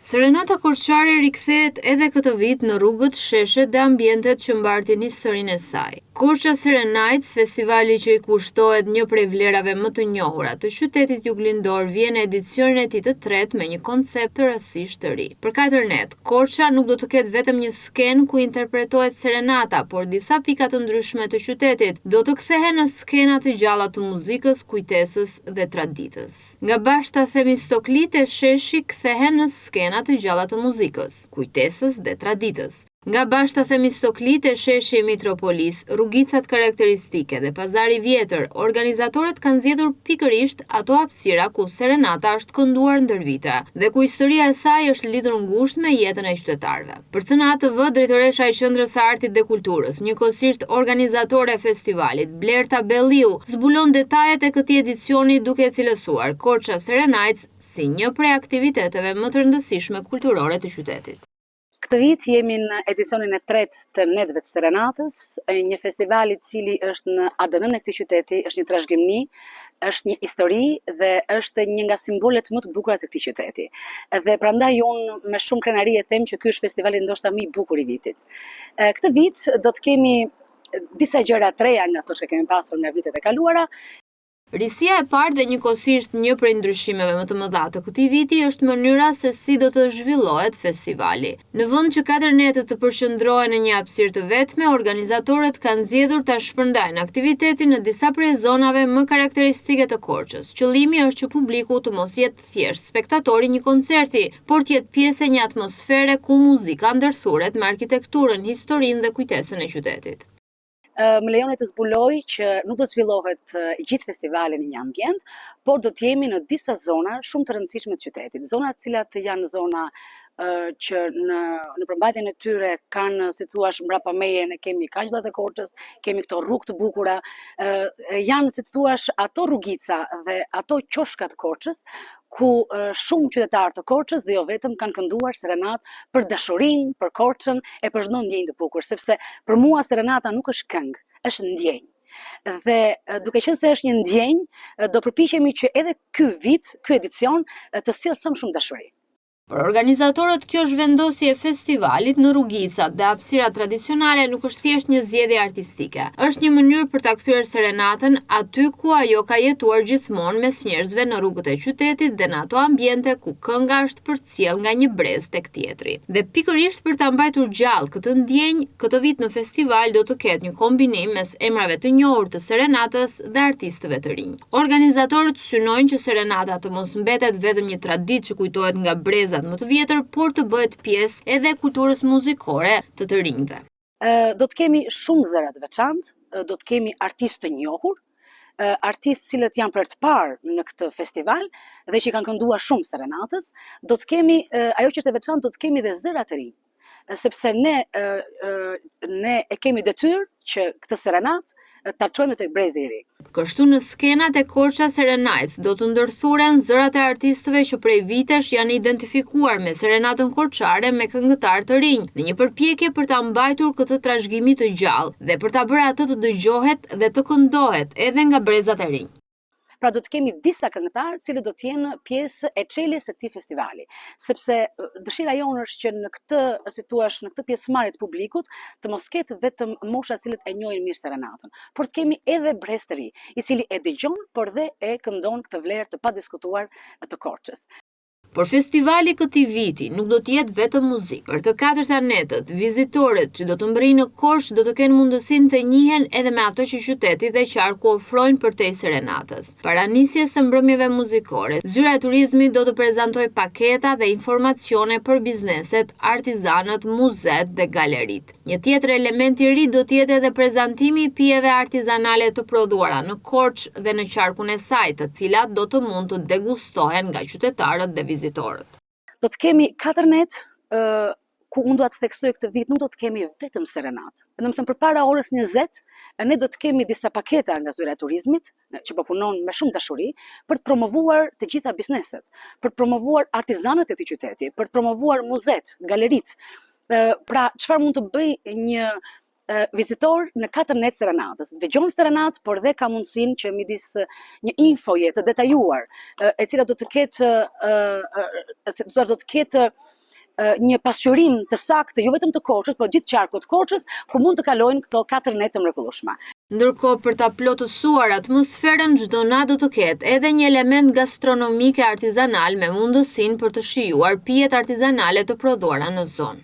Serenata Korçare rikthehet edhe këtë vit në rrugët, sheshet dhe ambientet që mbartin historinë e saj. Korça Serenades, festivali që i kushtohet një prej vlerave më të njohura të qytetit juglindor, vjen në edicionin e tij të tretë me një koncept të rastësisht të ri. Për 4 net, Korça nuk do të ketë vetëm një skenë ku interpretohet serenata, por disa pika të ndryshme të qytetit do të kthehen në skena të gjalla të muzikës, kujtesës dhe traditës. Nga Bashta Themistoklit e sheshi kthehen në skena të gjalla të muzikës, kujtesës dhe traditës. Nga Bashta Themistoklit e sheshi Mitropolis, rrugicat karakteristike dhe pazari vjetër, organizatorët kanë zgjedhur pikërisht ato hapësira ku serenata është kënduar ndër vite dhe ku historia e saj është lidhur ngushtë me jetën e qytetarëve. Për CNATV, drejtoresha e Qendrës së Artit dhe Kulturës, njëkohësisht organizatore e festivalit, Blerta Belliu, zbulon detajet e këtij edicioni duke cilësuar Korça Serenades si një prej aktiviteteve më të rëndësishme kulturore të qytetit. Këtë vit jemi në edicionin e tretë të netëve të Serenatës, një festival i cili është në ADN-n e këtij qyteti, është një trashëgimi, është një histori dhe është një nga simbolet më të bukura të këtij qyteti. Dhe prandaj unë me shumë krenari e them që ky është festivali ndoshta më i bukur i vitit. Këtë vit do të kemi disa gjëra të reja nga ato që kemi pasur nga vitet e kaluara. Risia e parë dhe njëkohësisht një prej ndryshimeve më të mëdha të këtij viti është mënyra se si do të zhvillohet festivali. Në vend që 4 netët të përqendrohen në një hapësirë të vetme, organizatorët kanë zgjedhur ta shpërndajnë aktivitetin në disa prej zonave më karakteristike të Korçës. Qëllimi është që publiku të mos jetë thjesht spektatori një koncerti, por të jetë pjesë e një atmosfere ku muzika ndërthuret me arkitekturën, historinë dhe kujtesën e qytetit. Më lejoni të zbuloj që nuk do të zhvillohet gjithë festivali në një ambient, por do të jemi në disa zona shumë të rëndësishme të qytetit. Zona të cilat janë zona që në përmbajtjen e tyre kanë, si thua, mbrapa meje ne kemi kaqllat e Korçës, kemi këto rrugë të bukura, janë, si thua, ato rrugica dhe ato qoshkat të Korçës ku shumë qytetarë të Korçës dhe jo vetëm kanë kënduar serenatë për dashurinë, për Korçën e për çdo ndjenjë të bukur, sepse për mua serenata nuk është këngë, është ndjenjë. Dhe duke qenë se është një ndjenjë, do përpiqemi që edhe ky vit, ky edicion të sjellë sa më shumë dashuri. Për organizatorët, kjo zhvendosje e festivalit në rrugicat dhe hapësira tradicionale nuk është thjesht një zgjedhje artistike. Është një mënyrë për ta kthyer serenatën aty ku ajo ka jetuar gjithmonë mes njerëzve në rrugët e qytetit dhe në ato ambiente ku kënga është përcjell nga një brez tek tjetri. Dhe pikërisht për ta mbajtur gjallë këtë ndjenjë, këtë vit në festival do të ketë një kombinim mes emrave të njohur të serenatës dhe artistëve të rinj. Organizatorët synojnë që serenata të mos mbetet vetëm një traditë që kujtohet nga breza më të vjetër, por të bëhet pjesë edhe e kulturës muzikore të rinjve. Do të kemi shumë zëra të veçantë, do të kemi artistë të njohur, artistë cilët janë për të parë në këtë festival dhe që kanë kënduar shumë serenatës, do të kemi, ajo që është e veçantë, do të kemi dhe zëra të rinj, sepse ne e kemi detyrë që këtë serenatë ta çojmë tek brezi i ri. Kështu në skenat e Korça Serenades do të ndërthuren zërat e artistëve që prej vitesh janë identifikuar me serenatën korçare me këngëtar të rinj, në një përpjekje për ta mbajtur këtë trashëgimi të gjallë dhe për ta bërë atë të dëgjohet dhe të këndohet edhe nga brezat e rinj. Pra do të kemi disa këngëtarë cilët do të jenë pjesë e çeljes së këtij festivali, sepse dëshira jonë është që në këtë, si thua, në këtë pjesëmarrje të publikut të mos ketë vetëm mosha të cilët e njohin mirë serenatën, por të kemi edhe brez të ri, i cili e dëgjon, por dhe e këndon këtë vlerë të padiskutuar të Korçës. Por festivali këtij viti nuk do të jetë vetëm muzikë. Për të 4 netët, vizitorët që do të mbërrijnë në Korçë do të kenë mundësinë të njihen edhe me ato që qyteti dhe qarku ofrojnë përtej serenatës. Para nisjes së mbrëmjeve muzikore, zyra e turizmit do të prezantojë paketa dhe informacione për bizneset, artizanët, muzet dhe galeritë. Një tjetër element i ri do të jetë edhe prezantimi i pijeve artizanale të prodhuara në Korçë dhe në qarkun e saj, të cilat do të mund të degustohen nga qytetarët dhe vizitorët. Do të kemi 4 net ku unë do të theksoj këtë vit, nuk do të kemi vetëm serenatë. Domethënë përpara orës 20 ne do të kemi disa paketa nga zyra e turizmit që po punon me shumë dashuri për të promovuar të gjitha bizneset, për të promovuar artizanët e këtij qyteti, për të promovuar muzet, galeritë. Pra, çfarë mund të bëj një vizitor në 4 net serenatës. Dëgjon serenat, por dhe ka mundësinë që midis një infoje të detajuar, e cila do të ketë një pasqyrim të saktë, jo vetëm të Korçës, por gjithë qarkut të Korçës, ku mund të kalojnë këto 4 netë të mrekullueshme. Ndërkohë, për ta plotësuar atmosferën, çdo natë do të ketë edhe një element gastronomik e artizanal me mundësinë për të shijuar pijet artizanale të prodhuara në zonë.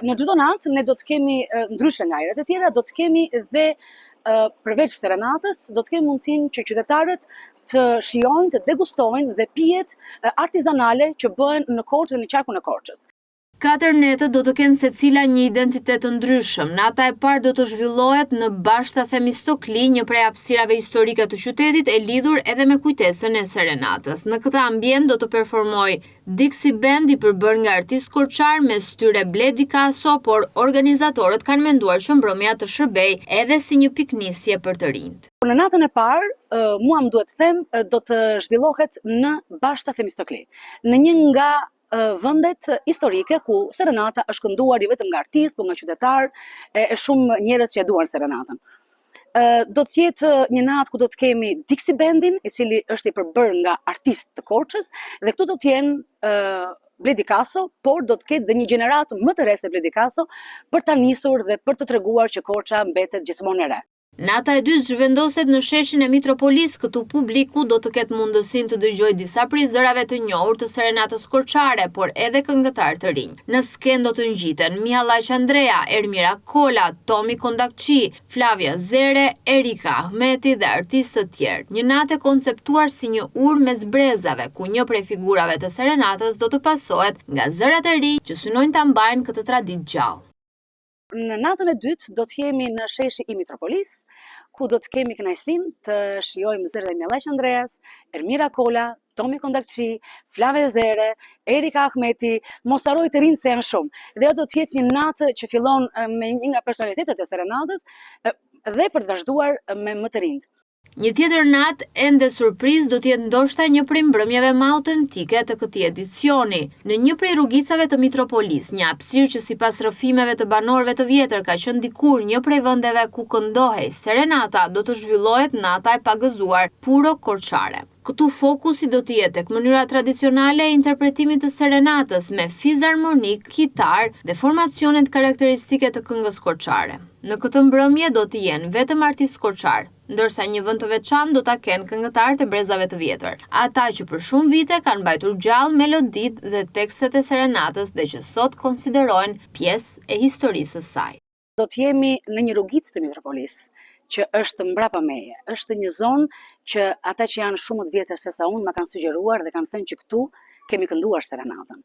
Në çdo natë ne do të kemi, ndryshe nga herët e tjera, do të kemi dhe përveç serenatës, do të kemi mundësinë që qytetarët të shijojnë, të degustojnë dhe pijet artizanale që bëhen në Korçë dhe në qarkun e Korçës. 4 netët do të kenë secila një identitet të ndryshëm. Nata e parë do të zhvillohet në Bashta Themistokli, një prej hapësirave historike të qytetit e lidhur edhe me kujtesën e serenatës. Në këtë ambient do të performoj Dixie Band i përbërë nga artist korçar me styre Bledi Kaso, por organizatorët kanë menduar që mbrëmja të shërbej edhe si një piknisje për të rinjt. Në natën e parë, mua më duhet të them, do të zhvillohet në Bashta Themistokli, në një nga vendet historike ku serenata është kënduar jo vetëm nga artistë, por nga qytetarë e shumë njerëz që e duan serenatën. Do të jetë një natë ku do të kemi Dixie Bandin, i cili është i përbërë nga artistë të Korçës, dhe këtu do të jenë Bledi Kaso, por do të ketë dhe një gjeneratë më të re se Bledi Kaso për ta nisur dhe për të treguar që Korça mbetet gjithmonë e re. Nata e dytë zhvendoset në sheshin e Mitropolis, këtu publiku do të ketë mundësinë të dëgjojë disa prej zërave të njohur të serenatës korçare, por edhe këngëtar të rinj. Në skenë do të ngjiten Mihallaq Andrea, Ermira Kola, Tomi Kondakçi, Flavia Zere, Erika Ahmeti dhe artistë të tjerë. Një natë e konceptuar si një urë mes brezave, ku një prej figurave të serenatës do të pasohet nga zërat e rinj që synojnë ta mbajnë këtë traditë gjallë. Në natën e dytë do të jemi në sheshi i Mitropolis, ku do të kemi kënaqësinë të shijojmë zërat e Mihallaq Andreas, Ermira Kola, Tomi Kondakçi, Flavia Zere, Erika Ahmeti, mos harroj të rinjt se janë shumë. Dhe ajo do të jetë një natë që fillon me një nga personalitetet e serenatës dhe për të vazhduar me më të rinjt. Një tjetër natë ende surprizë do të jetë ndoshta një prej mbrëmjeve më autentike të këtij edicioni. Në një prej rrugicave të Mitropolis, një hapësirë që sipas rrëfimeve të banorëve të vjetër ka qenë dikur një prej vendeve ku këndohej serenata, do të zhvillohet nata e pagëzuar puro korçare. Këtu fokusi do të jetë tek mënyra tradicionale e interpretimit të serenatës me fizarmonik, kitar dhe formacionet karakteristike të këngës korçare. Në këtë mbrëmje do të jenë vetëm artistë korçar, ndërsa një vend të veçantë do ta kenë këngëtarët e brezave të vjetër, ata që për shumë vite kanë mbajtur gjallë meloditë dhe tekstet e serenatës dhe që sot konsiderohen pjesë e historisë së saj. Do të jemi në një rrugicë të Mitropolis, që është mbrapa meje. Është një zonë që ata që janë shumë të vjetër se sa unë më kanë sugjeruar dhe kanë thënë që këtu kemi kënduar serenatën.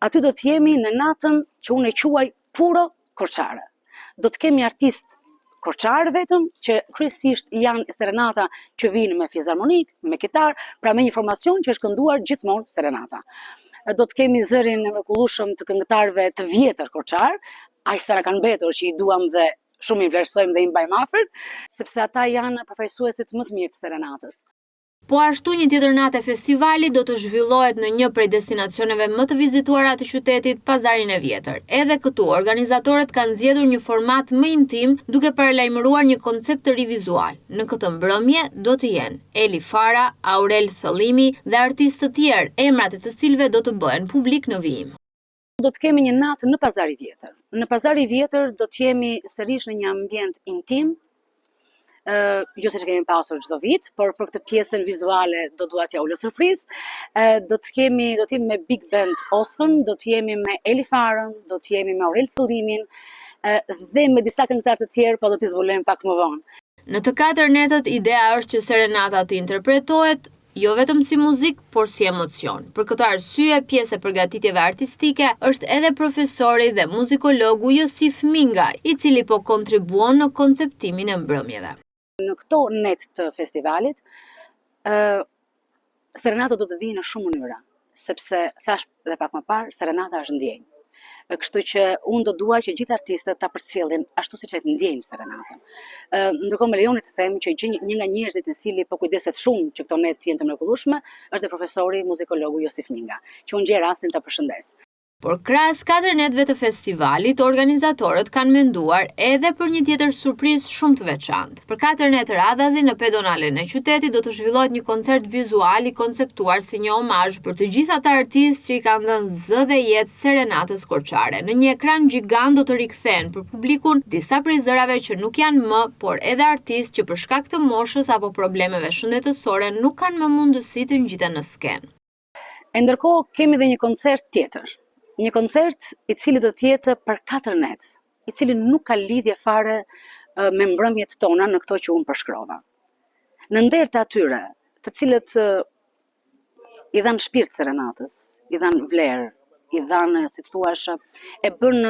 Aty do të jemi në natën që unë e quaj puro korçare. Do të kemi artistë korçar vetëm, që kryesisht janë serenata që vinë me fizarmonik, me kitar, pra me një formacion që është kënduar gjithmonë serenata. Do të kemi zërin e mrekullueshëm të këngëtarëve të vjetër korçar, aq sa kanë mbetur që i duam dhe shumë i vlerësojmë dhe i mbajmë afër, sepse ata janë përfaqësuesit më të mirë të serenatës. Po ashtu një tjetër natë e festivalit do të zhvillohet në një prej destinacioneve më të vizituara të qytetit, Pazarin e Vjetër. Edhe këtu organizatorët kanë zgjedhur një format më intim, duke paralajmëruar një koncept të ri vizual. Në këtë mbrëmje do të jenë Eli Fara, Aurel Thëllimi dhe artistë të tjerë, emrat e të cilëve do të bëhen publik në vijim. Do të kemi një natë në Pazar i Vjetër. Në Pazar i Vjetër do të jemi sërish në një ambient intim, jo se që kemi pasur çdo vit, por për këtë pjesën vizuale do dua t'ja ulë surprizë. Do të jemi me Big Band Osfën, do të jemi me Eli Farën, do të jemi me Aurel Thëllimin dhe me disa këngëtarë të tjerë, po do t'i zbulojmë pak më vonë. Në të 4 netët, idea është që serenata të interpretohet jo vetëm si muzik, por si emocion. Për këtë arsye, pjesë e përgatitjeve artistike është edhe profesori dhe muzikologu Josif Minga, i cili po kontribuon në konceptimin e mbrëmjeve. Në këto net të festivalit, serenata do të vijë në shumë mënyra, sepse thash dhe pak më parë, serenata është ndjenjë. Kështu që unë do dua që gjithë artistët ta përcjellin ashtu siç e ndjejnë serenatën. Ndërkohë me lejoni të them që një nga njerëzit i cili po kujdeset shumë që këto net jenë të mrekullueshme, është dhe profesori muzikologu Josif Minga, që unë gjej rastin ta përshëndes. Por krahas 4 netëve të festivalit, organizatorët kanë menduar edhe për një tjetër surprizë shumë të veçantë. Për 4 netë radhazi në pedonalen e qytetit do të zhvillohet një koncert vizual i konceptuar si një omazh për të gjithë ata artistë që i kanë dhënë zë dhe jetë serenatës korçare. Në një ekran gjigant do të rikthehen për publikun disa prej zërave që nuk janë më, por edhe artistë që për shkak të moshës apo problemeve shëndetësore nuk kanë më mundësi të ngjiten në skenë. E ndërkohë kemi dhe një koncert tjetër. Një koncert i cili do të jetë për 4 netë, i cili nuk ka lidhje fare me mbrëmjet tona në këto që unë përshkrova. Në nder të atyre, të cilët i dhanë shpirt serenatës, i dhanë vlerë, i dhanë, si të thuash, e bën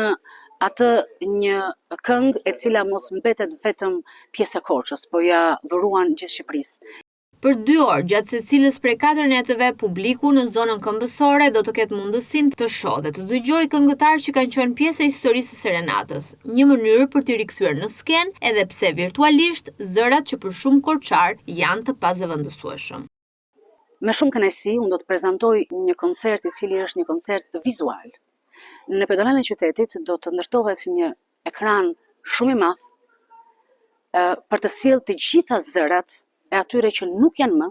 atë një këngë e cila mos mbetet vetëm pjesë e Korçës, po ja dhuruan gjithë Shqipërisë. Për 2 orë, gjatë secilës prej 4 netëve, publiku në zonën këmbësore do të ketë mundësinë të shohë dhe të dëgjojë këngëtarë që kanë qenë pjesë e historisë së serenatës, një mënyrë për t'i rikthyer në skenë, edhe pse virtualisht zërat që për shumë korçar janë të pazëvendësueshëm. Me shumë kënaqësi, unë do të prezantoj një koncert i cili është një koncert vizual. Në pedonalen e qytetit do të ndërtohet një ekran shumë i madh për të sjellë të gjitha zërat e atyre që nuk janë më,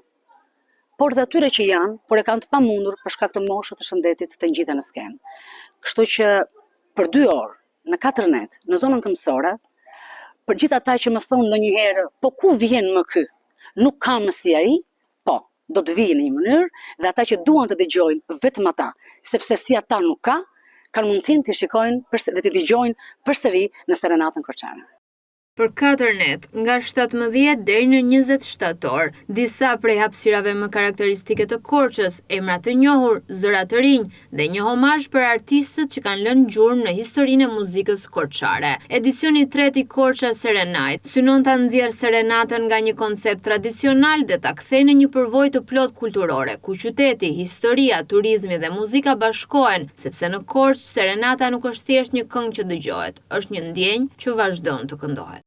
por dhe atyre që janë, por e kanë të pamundur për shkak të moshës të shëndetit të ngjiten në skenë. Kështu që për 2 orë, në 4 net, në zonën këmbësore, për gjithë ata që më thonë ndonjëherë, po ku vjen më ky? Nuk ka më si ai? Po, do të vijë në një mënyrë dhe ata që duan të dëgjojnë vetëm ata, sepse si ata nuk ka, kanë mundësinë të shikojnë dhe të dëgjojnë përsëri në serenatën korçare. Për 4 net, nga 17 deri në 20 shtator, disa prej hapësirave më karakteristike të Korçës, emra të njohur, zëra të rinj dhe një homazh për artistët që kanë lënë gjurmë në historinë e muzikës korçare. Edicioni 3 i Korça Serenite synon ta nxjerrë serenatën nga një koncept tradicional dhe ta kthejë në një përvojë të plot kulturore, ku qyteti, historia, turizmi dhe muzika bashkohen, sepse në Korçë serenata nuk është thjesht një këngë që dëgjohet, është një ndjenjë që vazhdon të këndohet.